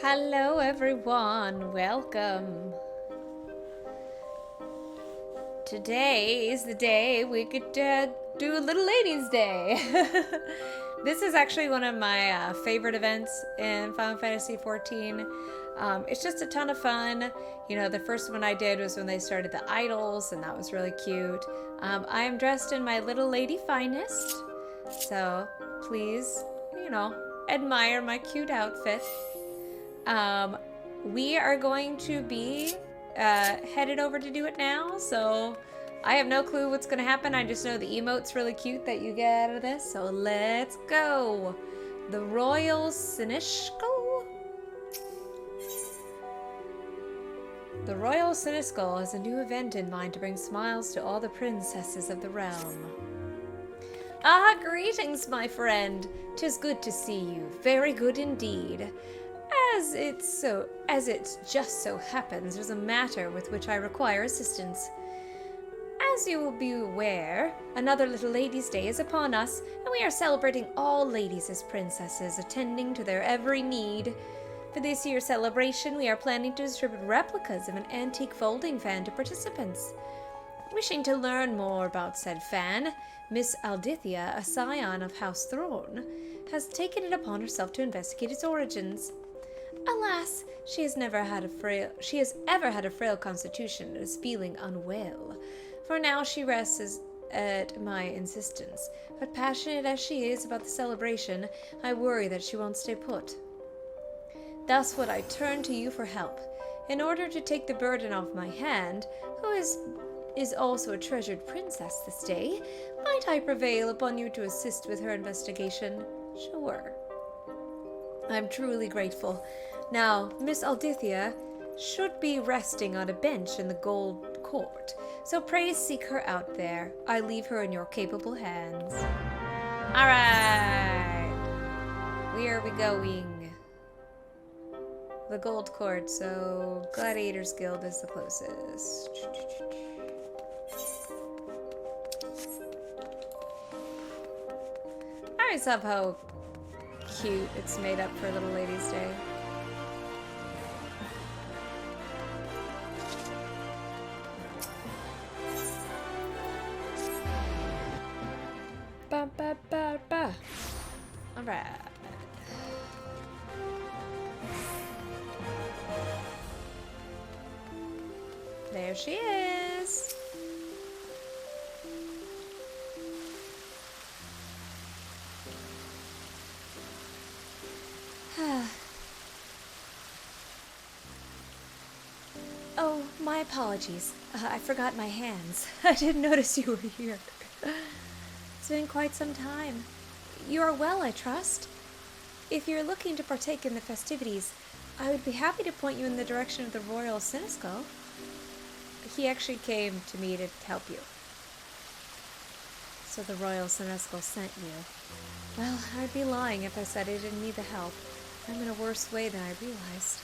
Hello everyone, welcome. Today is the day we could do a Little Ladies Day. This is actually one of my favorite events in Final Fantasy XIV. It's just a ton of fun. You know, the first one I did was when they started the idols, and that was really cute. I am dressed in my little lady finest, so please, admire my cute outfit. We are going to be headed over to do it now, so I have no clue what's going to happen. I just know the emote's really cute that you get out of this, so let's go. The Royal Siniskel? The Royal Siniskel has a new event in mind to bring smiles to all the princesses of the realm. Ah, greetings, my friend. 'Tis good to see you. Very good indeed. As it just so happens, there's a matter with which I require assistance. As you will be aware, another Little Ladies' Day is upon us, and we are celebrating all ladies as princesses, attending to their every need. For this year's celebration, we are planning to distribute replicas of an antique folding fan to participants. Wishing to learn more about said fan, Miss Aldithia, a scion of House Throne, has taken it upon herself to investigate its origins. Alas, she has ever had a frail constitution and is feeling unwell. For now she rests at my insistence, but passionate as she is about the celebration, I worry that she won't stay put. Thus would I turn to you for help. In order to take the burden off my hand, who is also a treasured princess this day, might I prevail upon you to assist with her investigation? Sure. I'm truly grateful. Now, Miss Aldithia should be resting on a bench in the Gold Court, so pray seek her out there. I leave her in your capable hands. Alright! Where are we going? The Gold Court, so Gladiators Guild is the closest. I always love how cute it's made up for Little Ladies' Day. Ba ba ba ba. Alright. There she is. Oh, my apologies. I forgot my hands. I didn't notice you were here. It's been quite some time. You are well, I trust. If you're looking to partake in the festivities, I would be happy to point you in the direction of the Royal Siniskel. He actually came to me to help you. So the Royal Siniskel sent you. Well, I'd be lying if I said I didn't need the help. I'm in a worse way than I realized.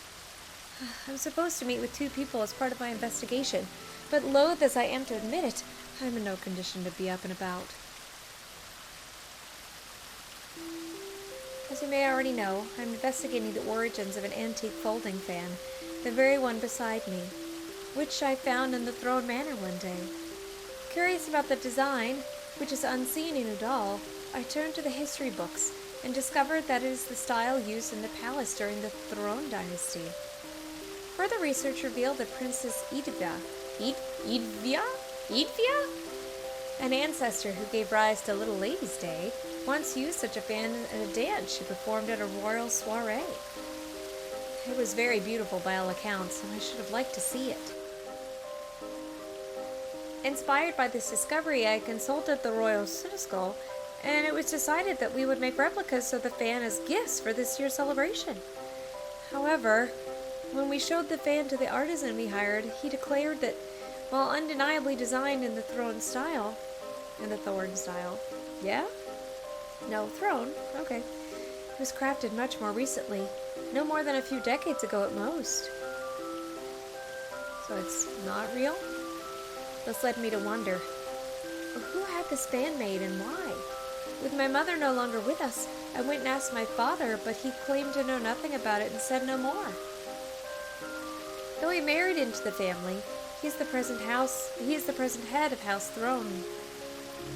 I'm supposed to meet with 2 people as part of my investigation, but loath as I am to admit it, I'm in no condition to be up and about. As you may already know, I'm investigating the origins of an antique folding fan, the very one beside me, which I found in the Throne Manor one day. Curious about the design, which is unseen in Udall, I turned to the history books and discovered that it is the style used in the palace during the Throne Dynasty. Further research revealed that Princess Edvia, an ancestor who gave rise to Little Ladies' Day, once used such a fan in a dance she performed at a royal soiree. It was very beautiful by all accounts, and I should have liked to see it. Inspired by this discovery, I consulted the Royal Siniskel, and it was decided that we would make replicas of the fan as gifts for this year's celebration. However, when we showed the fan to the artisan we hired, he declared that, while undeniably designed in the Thorn style, yeah? No, Throne, okay. It was crafted much more recently, no more than a few decades ago at most. So it's not real? This led me to wonder, who had this fan made and why? With my mother no longer with us, I went and asked my father, but he claimed to know nothing about it and said no more. Though he married into the family, he is the present head of House Throne.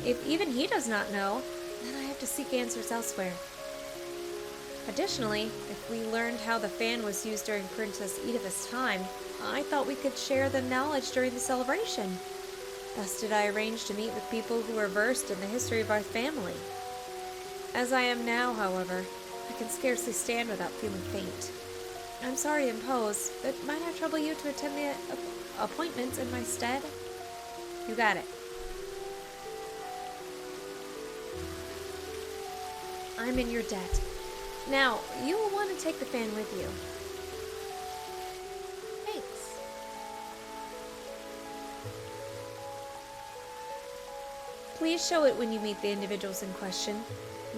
If even he does not know, then I have to seek answers elsewhere. Additionally, if we learned how the fan was used during Princess Edith's time, I thought we could share the knowledge during the celebration. Thus did I arrange to meet with people who are versed in the history of our family. As I am now, however, I can scarcely stand without feeling faint. I'm sorry to impose, but might I trouble you to attend the appointments in my stead? You got it. I'm in your debt. Now, you will want to take the fan with you. Thanks. Please show it when you meet the individuals in question.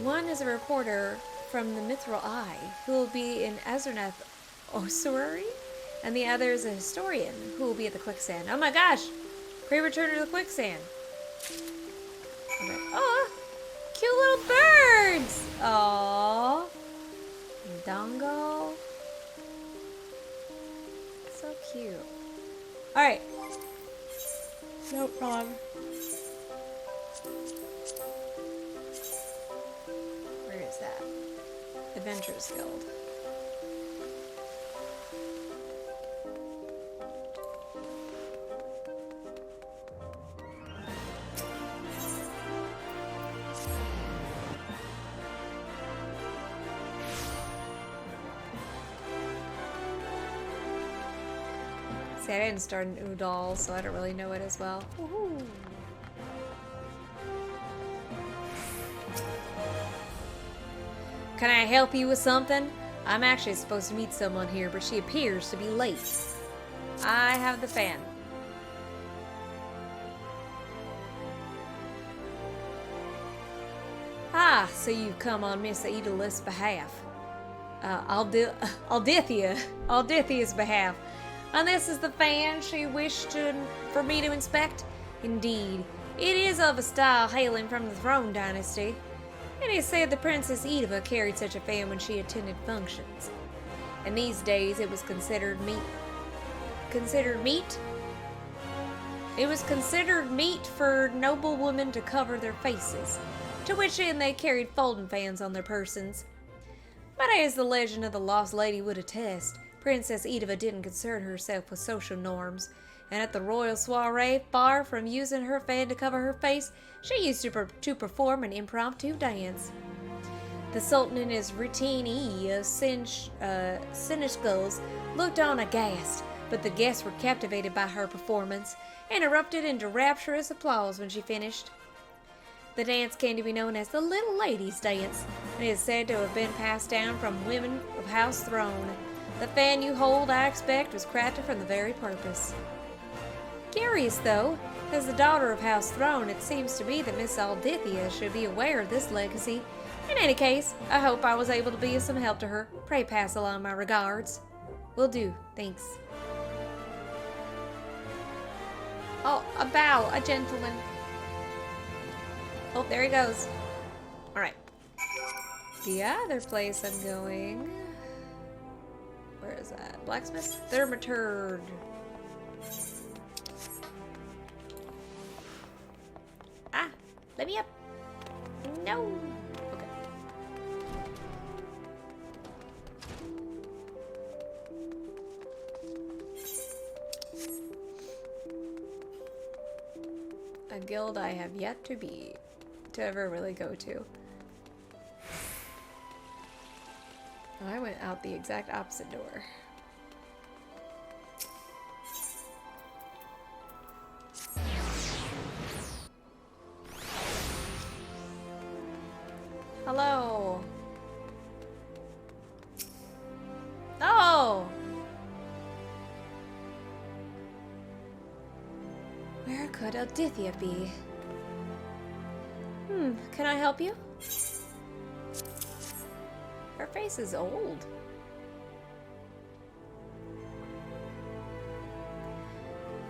One is a reporter from the Mithril Eye, who will be in Azernath Ossuary, and the other is a historian, who will be at the quicksand. Oh my gosh! Pre-return to the quicksand. Okay. Oh! Cute little birds! Aww. Dongo. So cute. Alright. No problem. Where is that? Adventurers Guild. See, I didn't start an Udall, so I don't really know it as well. Woohoo! Can I help you with something? I'm actually supposed to meet someone here, but she appears to be late. I have the fan. Ah, so you've come on Miss Edalith's behalf. Aldithia's behalf. And this is the fan she wished for me to inspect? Indeed, it is of a style hailing from the Throne Dynasty. It is said the Princess Edith carried such a fan when she attended functions. In these days, it was considered meat. It was considered meat for noble women to cover their faces, to which end they carried folding fans on their persons. But as the legend of the Lost Lady would attest, Princess Edith didn't concern herself with social norms, and at the royal soiree, far from using her fan to cover her face, she used to perform an impromptu dance. The Sultan and his retainee of Sinishgulls looked on aghast, but the guests were captivated by her performance and erupted into rapturous applause when she finished. The dance came to be known as the Little Ladies' Dance, and is said to have been passed down from women of House Throne. The fan you hold, I expect, was crafted from the very purpose. Curious, though, as the daughter of House Throne, it seems to me that Miss Aldithia should be aware of this legacy. In any case, I hope I was able to be of some help to her. Pray pass along my regards. Will do, thanks. Oh, a bow, a gentleman. Oh, there he goes. Alright. The other place I'm going... Where is that? Blacksmith? Thermaturg. Ah! Let me up! No! Okay. A guild I have yet to ever really go to. I went out the exact opposite door. Hello. Oh! Where could Aldithia be? Can I help you? Her face is old.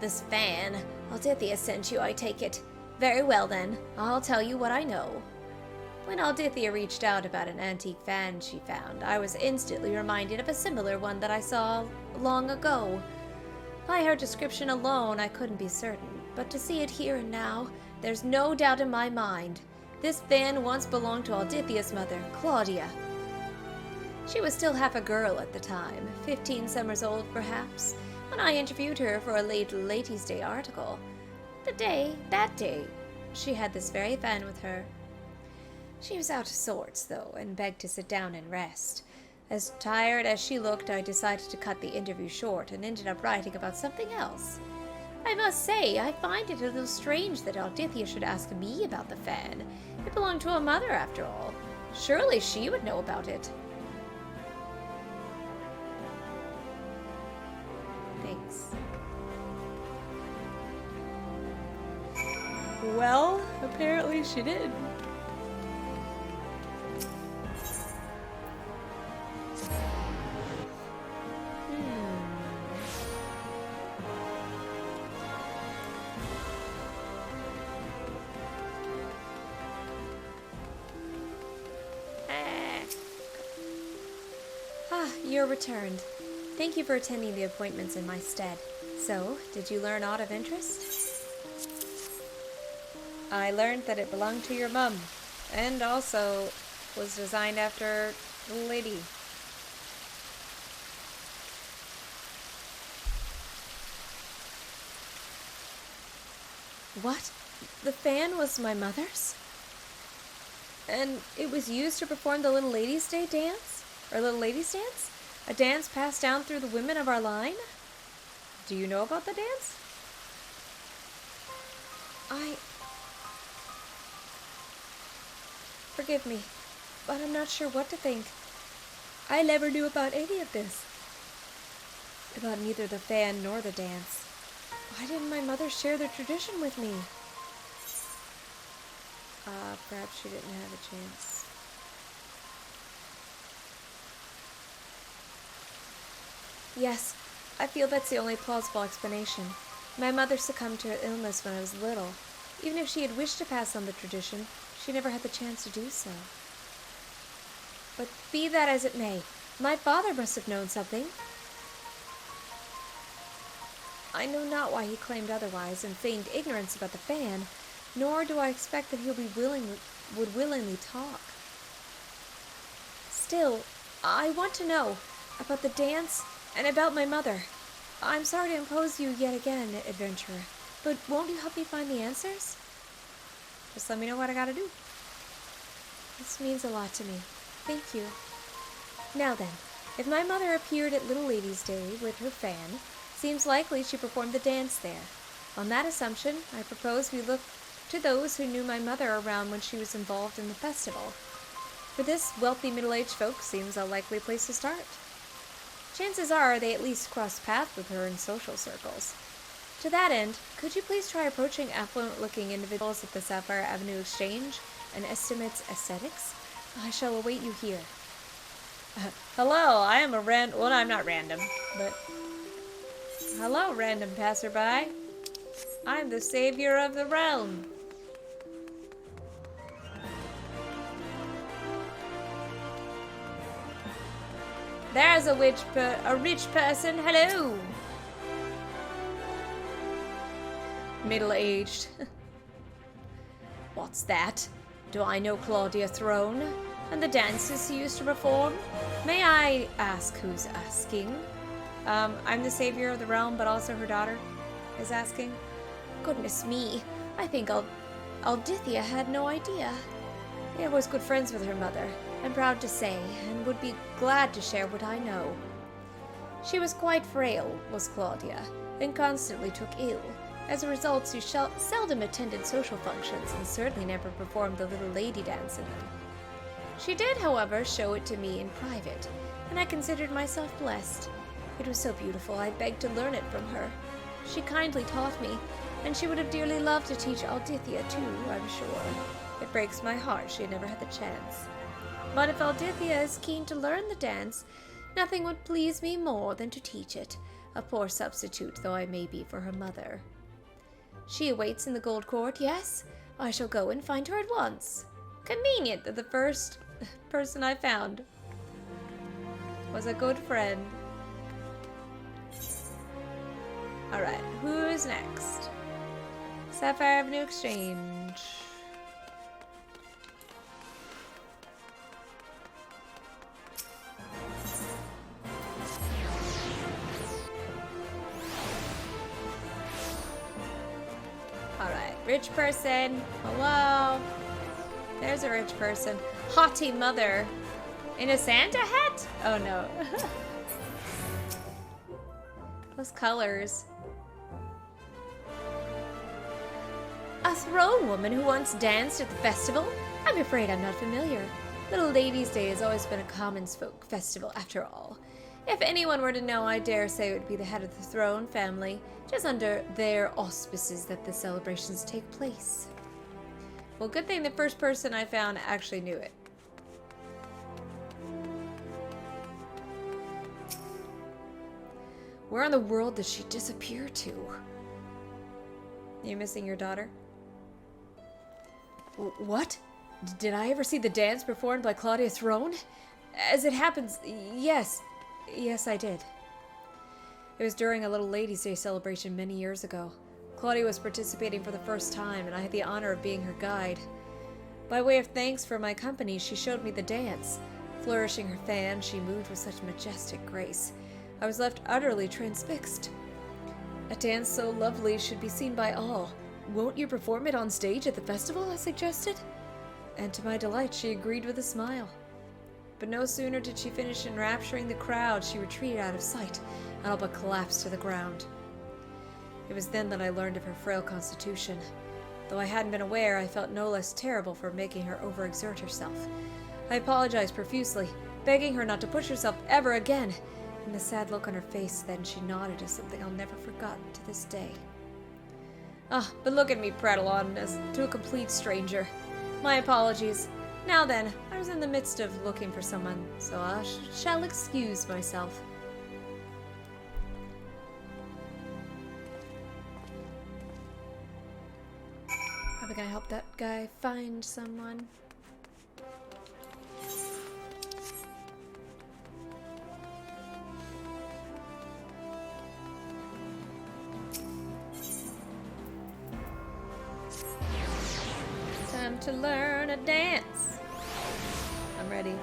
This fan. Aldithia sent you, I take it. Very well then. I'll tell you what I know. When Aldithia reached out about an antique fan she found, I was instantly reminded of a similar one that I saw long ago. By her description alone, I couldn't be certain, but to see it here and now, there's no doubt in my mind. This fan once belonged to Aldithia's mother, Claudia. She was still half a girl at the time, 15 summers old perhaps, when I interviewed her for a late Ladies' Day article. That day, she had this very fan with her. She was out of sorts, though, and begged to sit down and rest. As tired as she looked, I decided to cut the interview short and ended up writing about something else. I must say, I find it a little strange that Aldithia should ask me about the fan. It belonged to her mother, after all. Surely she would know about it. Thanks. Well, apparently she did. You're returned. Thank you for attending the appointments in my stead. So, did you learn aught of interest? I learned that it belonged to your mum, and also was designed after the lady. What? The fan was my mother's? And it was used to perform the Little Ladies' Day dance? Or Little Ladies' Dance? A dance passed down through the women of our line? Do you know about the dance? Forgive me, but I'm not sure what to think. I never knew about any of this. About neither the fan nor the dance. Why didn't my mother share the tradition with me? Perhaps she didn't have a chance. Yes, I feel that's the only plausible explanation. My mother succumbed to her illness when I was little. Even if she had wished to pass on the tradition, she never had the chance to do so. But be that as it may, my father must have known something. I know not why he claimed otherwise and feigned ignorance about the fan, nor do I expect that he would willingly talk. Still, I want to know about the dance and about my mother. I'm sorry to impose you yet again, adventurer, but won't you help me find the answers? Just let me know what I gotta do. This means a lot to me. Thank you. Now then, if my mother appeared at Little Ladies' Day with her fan, seems likely she performed the dance there. On that assumption, I propose we look to those who knew my mother around when she was involved in the festival. For this, wealthy middle-aged folk seems a likely place to start. Chances are they at least crossed paths with her in social circles. To that end, could you please try approaching affluent-looking individuals at the Sapphire Avenue Exchange and Estimates Aesthetics? I shall await you here. Hello, I am well, I'm not random, but... Hello, random passerby. I'm the savior of the realm. There's a rich person. Hello. Middle-aged. What's that? Do I know Claudia Throne and the dances she used to perform? May I ask who's asking? I'm the savior of the realm, but also her daughter is asking. Goodness me, I think Aldithia had no idea. I was good friends with her mother, I'm proud to say, and would be glad to share what I know. She was quite frail, was Claudia, and constantly took ill. As a result, she seldom attended social functions and certainly never performed the little lady dance in them. She did, however, show it to me in private, and I considered myself blessed. It was so beautiful, I begged to learn it from her. She kindly taught me, and she would have dearly loved to teach Aldithia too, I'm sure. It breaks my heart she had never had the chance. But if Aldithia is keen to learn the dance, nothing would please me more than to teach it, a poor substitute though I may be for her mother. She awaits in the Gold Court, yes? I shall go and find her at once. Convenient that the first person I found was a good friend. Alright, who is next? Sapphire Avenue Exchange. Alright, rich person. Hello. There's a rich person. Haughty mother. In a Santa hat? Oh no. Those colors. A throne woman who once danced at the festival? I'm afraid I'm not familiar. Little Ladies' Day has always been a commons folk festival, after all. If anyone were to know, I dare say it would be the head of the throne family, just under their auspices that the celebrations take place. Well, good thing the first person I found actually knew it. Where in the world did she disappear to? You missing your daughter? What? Did I ever see the dance performed by Claudia Throne? As it happens, yes. Yes, I did. It was during a Little Ladies' Day celebration many years ago. Claudia was participating for the first time, and I had the honor of being her guide. By way of thanks for my company, she showed me the dance. Flourishing her fan, she moved with such majestic grace. I was left utterly transfixed. A dance so lovely should be seen by all. Won't you perform it on stage at the festival? I suggested. And to my delight, she agreed with a smile. But no sooner did she finish enrapturing the crowd, she retreated out of sight, and all but collapsed to the ground. It was then that I learned of her frail constitution. Though I hadn't been aware, I felt no less terrible for making her overexert herself. I apologized profusely, begging her not to push herself ever again. And the sad look on her face then, she nodded as something I'll never forget to this day. Ah, but look at me prattle on as to a complete stranger. My apologies. Now then, I was in the midst of looking for someone, so I shall excuse myself. Probably gonna help that guy find someone. Time to learn a dance. I'm ready.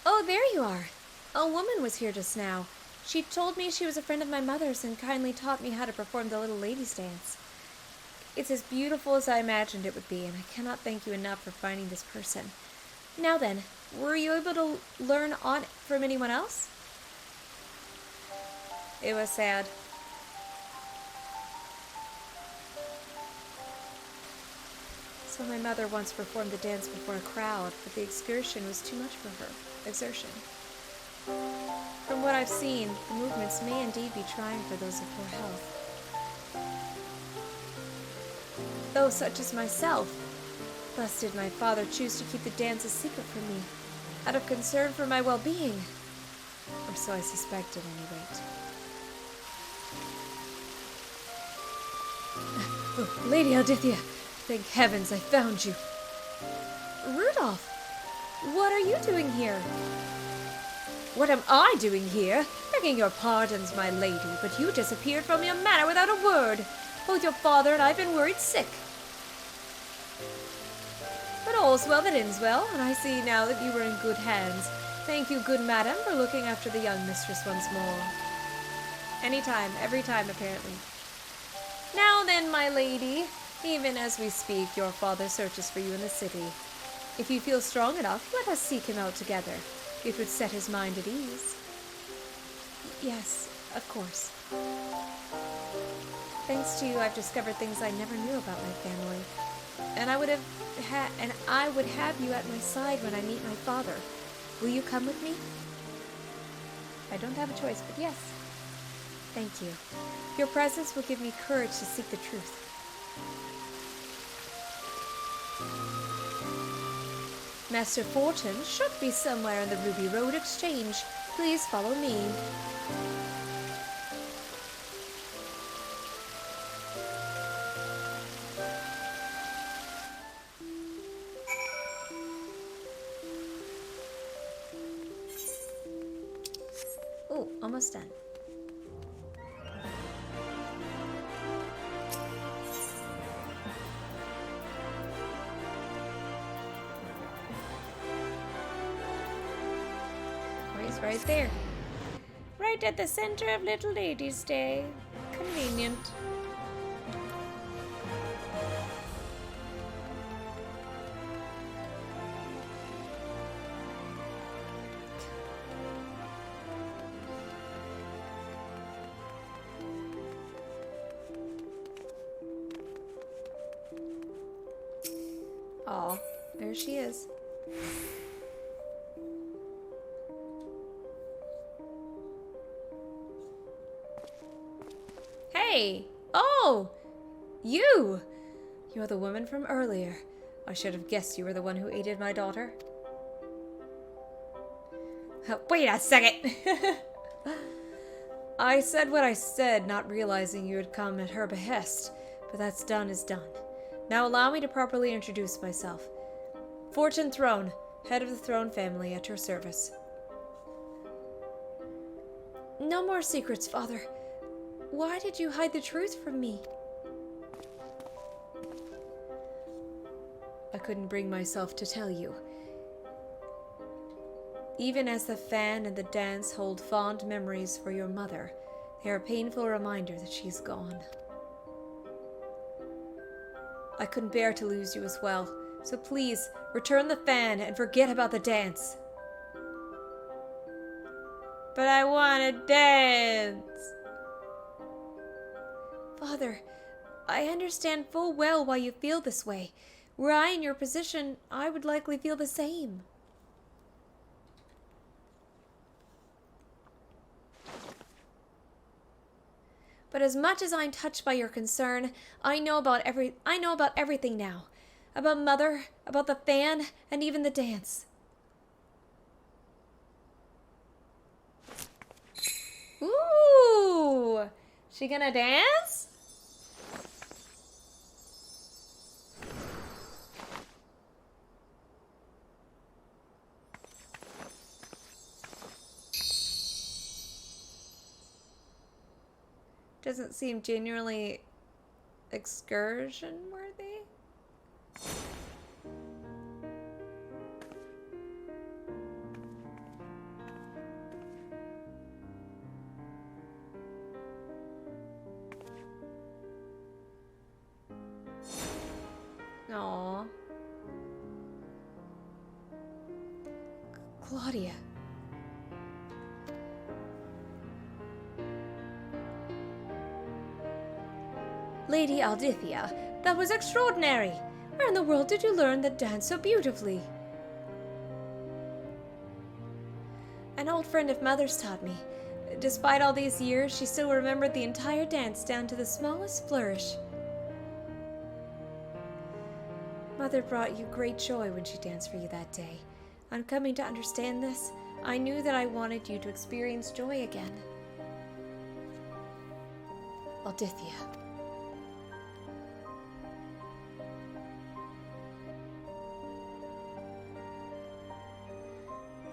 Oh, there you are. A woman was here just now. She told me she was a friend of my mother's and kindly taught me how to perform the Little Ladies' Dance. It's as beautiful as I imagined it would be, and I cannot thank you enough for finding this person. Now then, were you able to learn on from anyone else? It was sad. So my mother once performed the dance before a crowd, but the exertion was too much for her. From what I've seen, the movements may indeed be trying for those of poor health. Though such as myself, thus did my father choose to keep the dance a secret from me, out of concern for my well-being. Or so I suspect at any rate. Oh, Lady Aldithia, thank heavens I found you. Rudolph, what are you doing here? What am I doing here? Begging your pardons, my lady, but you disappeared from your manor without a word. Both your father and I have been worried sick. But all's well that ends well, and I see now that you were in good hands. Thank you, good madam, for looking after the young mistress once more. Anytime, every time, apparently. Now then, my lady, even as we speak, your father searches for you in the city. If you feel strong enough, let us seek him out together. It would set his mind at ease. Yes, of course. Thanks to you, I've discovered things I never knew about my family. And I would have you at my side when I meet my father. Will you come with me? I don't have a choice, but yes. Thank you. Your presence will give me courage to seek the truth. Master Fortin should be somewhere in the Ruby Road Exchange. Please follow me. Oh, almost done. Right there. Right at the center of Little Lady's Day. Convenient. Oh, there she is. Hey! Oh! You! You're the woman from earlier. I should have guessed you were the one who aided my daughter. Wait a second! I said what I said, not realizing you had come at her behest. But that's done is done. Now allow me to properly introduce myself. Fortin Throne, head of the Throne family, at your service. No more secrets, Father. Why did you hide the truth from me? I couldn't bring myself to tell you. Even as the fan and the dance hold fond memories for your mother, they are a painful reminder that she's gone. I couldn't bear to lose you as well, so please, return the fan and forget about the dance. But I want to dance! Father, I understand full well why you feel this way. Were I in your position, I would likely feel the same. But as much as I'm touched by your concern, I know about everything now. About Mother, about the fan, and even the dance. Ooh! She gonna dance? Doesn't seem genuinely excursion worthy. Aww. Claudia. Lady Aldithia, that was extraordinary! Where in the world did you learn that dance so beautifully? An old friend of Mother's taught me. Despite all these years, she still remembered the entire dance down to the smallest flourish. Mother brought you great joy when she danced for you that day. On coming to understand this, I knew that I wanted you to experience joy again. Aldithia.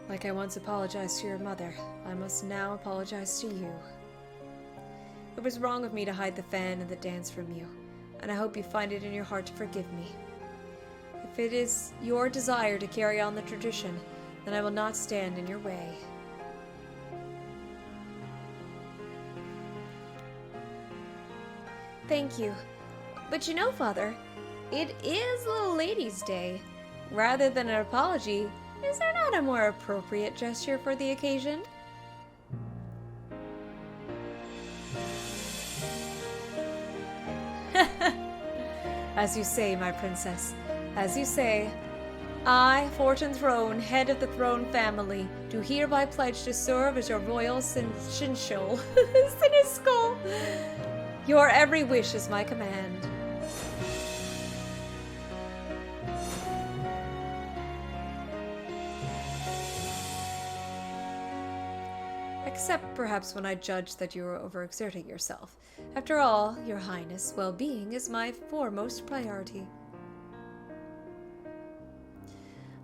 Like I once apologized to your mother, I must now apologize to you. It was wrong of me to hide the fan and the dance from you, and I hope you find it in your heart to forgive me. If it is your desire to carry on the tradition, then I will not stand in your way. Thank you. But you know, Father, it is Little Lady's Day. Rather than an apology, is there not a more appropriate gesture for the occasion? As you say, my princess. As you say. I, Fortin Throne, head of the Throne family, do hereby pledge to serve as your royal Sinshol. Siniskull. Your every wish is my command. except perhaps when I judge that you are overexerting yourself. After all, Your Highness' well-being is my foremost priority.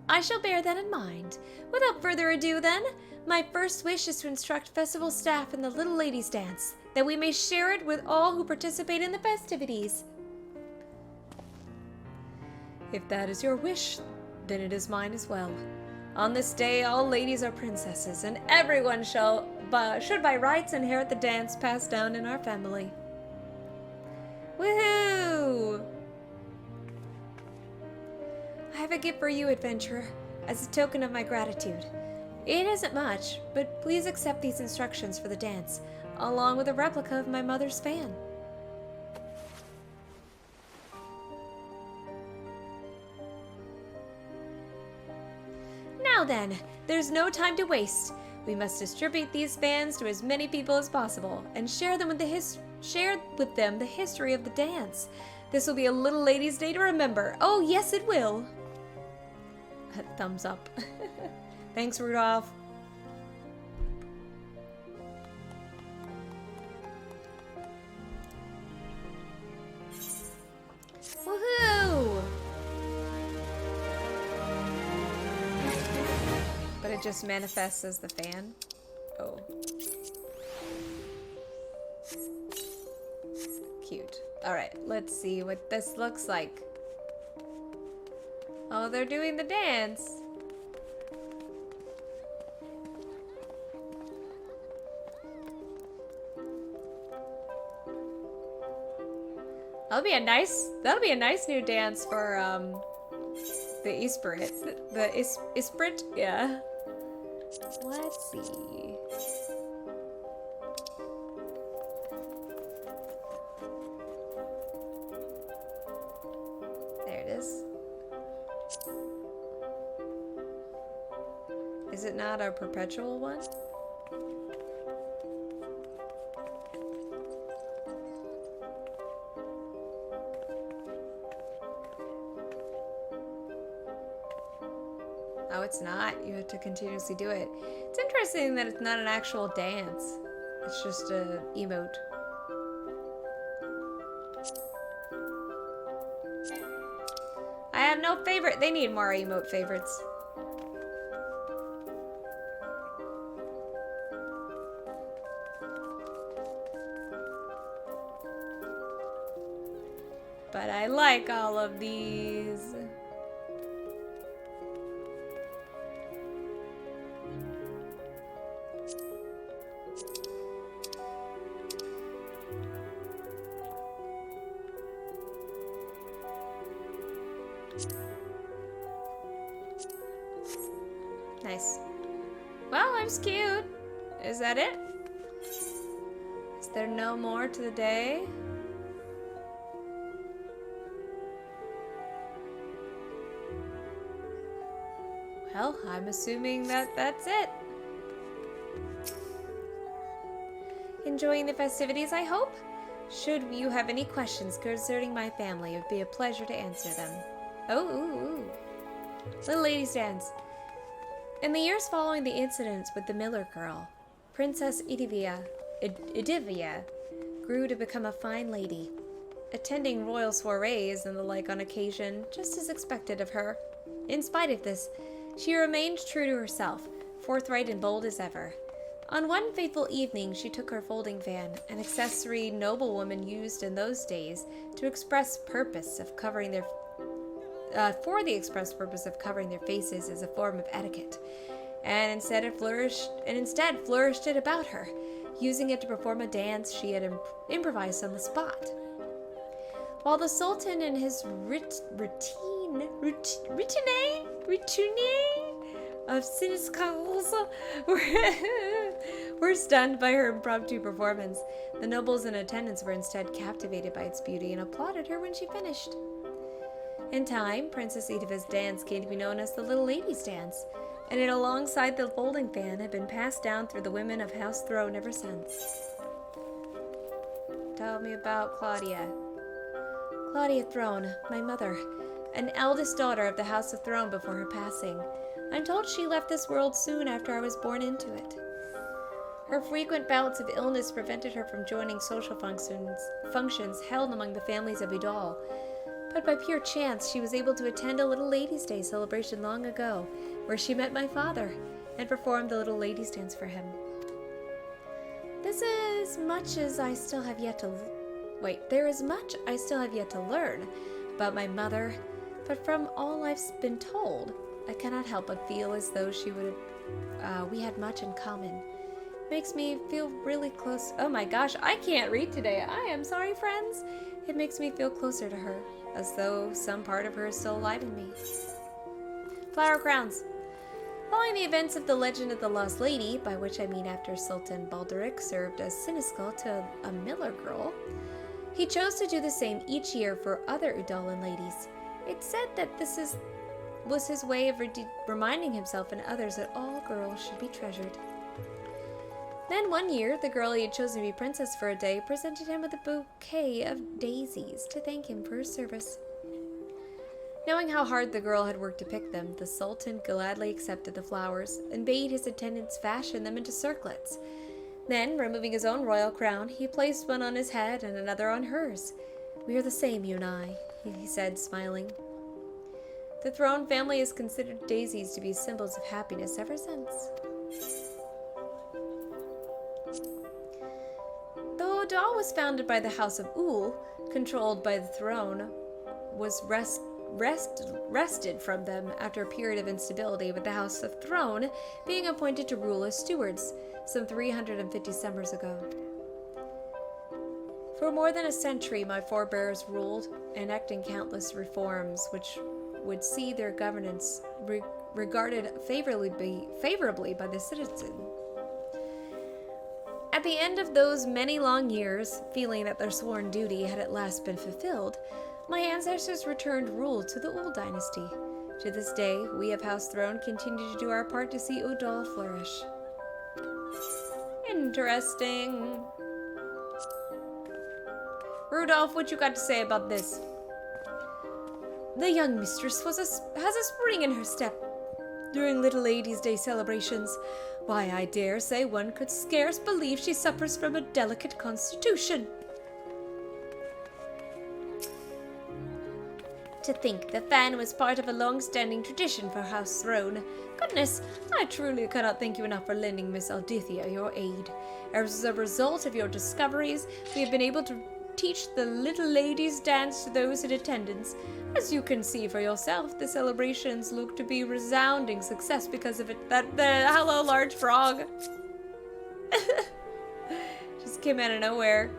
I shall bear that in mind. Without further ado, then, my first wish is to instruct festival staff in the Little Ladies' Dance, that we may share it with all who participate in the festivities. If that is your wish, then it is mine as well. On this day, all ladies are princesses, and everyone should by rights inherit the dance passed down in our family. Woohoo! I have a gift for you, adventurer, as a token of my gratitude. It isn't much, but please accept these instructions for the dance, along with a replica of my mother's fan. Now then, there's no time to waste. We must distribute these fans to as many people as possible and share with them the history of the dance. This will be a Little Ladies' Day to remember. Oh, yes, it will. Thumbs up. Thanks, Rudolph. Woohoo! But it just manifests as the fan? Oh. Cute. Alright, let's see what this looks like. Oh, they're doing the dance. That'll be a nice new dance for the Esprit. The Esprit, yeah. Let's see. There it is. Is it not a perpetual one? Oh, it's not. You have to continuously do it. It's interesting that it's not an actual dance. It's just a emote. I have no favorite. They need more emote favorites. But I like all of these. Nice. Well, I'm cute. Is that it? Is there no more to the day? Well, I'm assuming that that's it. Enjoying the festivities, I hope? Should you have any questions concerning my family, it would be a pleasure to answer them. Oh, ooh, ooh. Little Ladies' Dance. In the years following the incidents with the Miller girl, Princess Edivia grew to become a fine lady, attending royal soirees and the like on occasion, just as expected of her. In spite of this, she remained true to herself, forthright and bold as ever. On one fateful evening, she took her folding fan, an accessory noblewomen used in those days for the express purpose of covering their faces as a form of etiquette, and instead flourished it about her, using it to perform a dance she had improvised on the spot. While the Sultan and his rutine of Siniscals were stunned by her impromptu performance. The nobles in attendance were instead captivated by its beauty and applauded her when she finished. In time, Princess Ediva's dance came to be known as the Little Ladies' Dance, and it, alongside the folding fan, had been passed down through the women of House Throne ever since. Tell me about Claudia. Claudia Throne, my mother, an eldest daughter of the House of Throne before her passing. I'm told she left this world soon after I was born into it. Her frequent bouts of illness prevented her from joining social functions held among the families of Udall. But by pure chance, she was able to attend a Little Ladies' Day celebration long ago, where she met my father and performed the Little Ladies' Dance for him. There is much I still have yet to learn about my mother, but from all I've been told, I cannot help but feel as though we had much in common. Makes me feel really close. Oh my gosh, I can't read today. I am sorry, friends. It makes me feel closer to her, as though some part of her is still alive in me. Flower crowns. Following the events of the Legend of the Lost Lady, by which I mean after Sultan Balderic served as Seneschal to a miller girl, he chose to do the same each year for other Udallan ladies. It's said that this was his way of reminding himself and others that all girls should be treasured. Then one year, the girl he had chosen to be princess for a day presented him with a bouquet of daisies to thank him for his service. Knowing how hard the girl had worked to pick them, the Sultan gladly accepted the flowers and bade his attendants fashion them into circlets. Then, removing his own royal crown, he placed one on his head and another on hers. "We are the same, you and I," he said, smiling. The throne family has considered daisies to be symbols of happiness ever since. Though Udal was founded by the House of Ul, controlled by the throne, was wrested from them after a period of instability, with the House of Throne being appointed to rule as stewards some 350 summers ago. For more than a century, my forebears ruled, enacting countless reforms which would see their governance regarded favorably by the citizen. At the end of those many long years, feeling that their sworn duty had at last been fulfilled, my ancestors returned rule to the Ul dynasty. To this day, we of House Throne continue to do our part to see Udal flourish. Interesting. Rudolph, what you got to say about this? The young mistress has a spring in her step during Little Ladies' Day celebrations. Why, I dare say one could scarce believe she suffers from a delicate constitution. To think the fan was part of a long-standing tradition for House Throne. Goodness, I truly cannot thank you enough for lending Miss Aldithia your aid. As a result of your discoveries, we have been able to teach the Little Ladies' Dance to those in attendance. As you can see for yourself, the celebrations look to be resounding success because of it. The hello, large frog. Just came out of nowhere.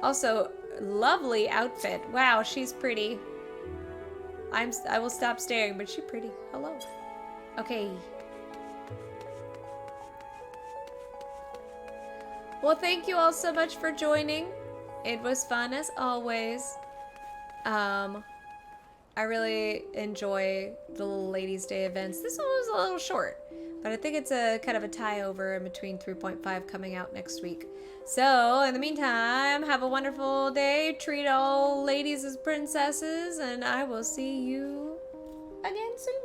Also, lovely outfit. Wow, she's pretty. I will stop staring, but she's pretty. Hello. Okay. Well, thank you all so much for joining. It was fun as always. I really enjoy the Little Ladies' Day events. This one was a little short, but I think it's a kind of a tie-over in between 3.5 coming out next week. So, in the meantime, have a wonderful day. Treat all ladies as princesses, and I will see you again soon.